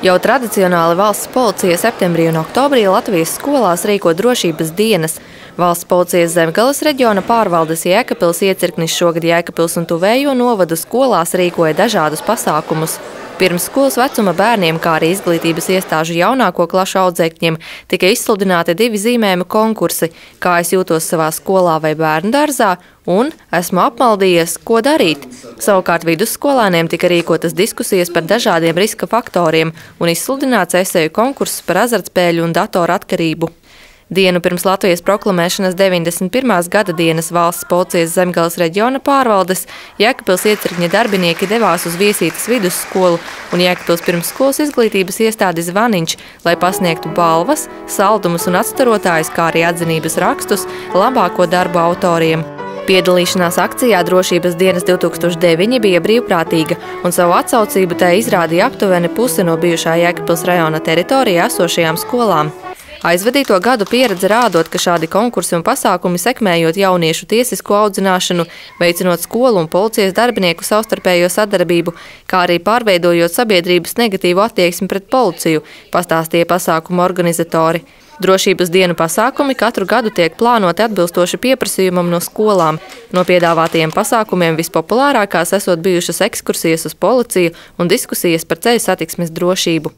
Jau tradicionāli valsts policija septembrī un oktobrī Latvijas skolās rīko drošības dienas. Valsts policijas Zemgales reģiona pārvaldes Jēkabpils iecirknis šogad Jēkabpils un tuvējo novadu skolās rīkoja dažādus pasākumus. Pirmsskolas vecuma bērniem, kā arī izglītības iestāžu jaunāko klašu audzēkņiem, tika izsludināti 2 zīmējumu konkursi – kā es jūtos savā skolā vai bērnu dārzā un esmu apmaldījies, ko darīt. Savukārt vidusskolāniem tika rīkotas diskusijas par dažādiem riska faktoriem un izsludināts eseju konkurss par azartspēļu un datoru atkarību. Dienu pirms Latvijas proklamēšanas 91. gada dienas valsts policijas Zemgales reģiona pārvaldes Jēkabpils iecirkņa darbinieki devās uz Viesītes vidusskolu un Jēkabpils pirmsskolas izglītības iestādi Zvaniņš, lai pasniegtu balvas, saldumus un atstarotājus, kā arī atzinības rakstus labāko darbu autoriem. Piedalīšanās akcijā Drošības dienas 2009 bija brīvprātīga, un savu atsaucību tai izrādīja aptuveni puse no bijušā Jēkabpils rajona teritorijā esošajām skolām. Aizvadīto gadu pieredze rādot, ka šādi konkursi un pasākumi sekmējot jauniešu tiesisko audzināšanu, veicinot skolu un policijas darbinieku savstarpējo sadarbību, kā arī pārveidojot sabiedrības negatīvu attieksmi pret policiju, pastāstīja pasākumu organizatori. Drošības dienu pasākumi katru gadu tiek plānoti atbilstoši pieprasījumam no skolām. No piedāvātajiem pasākumiem vispopulārākās esot bijušas ekskursijas uz policiju un diskusijas par ceļu satiksmes drošību.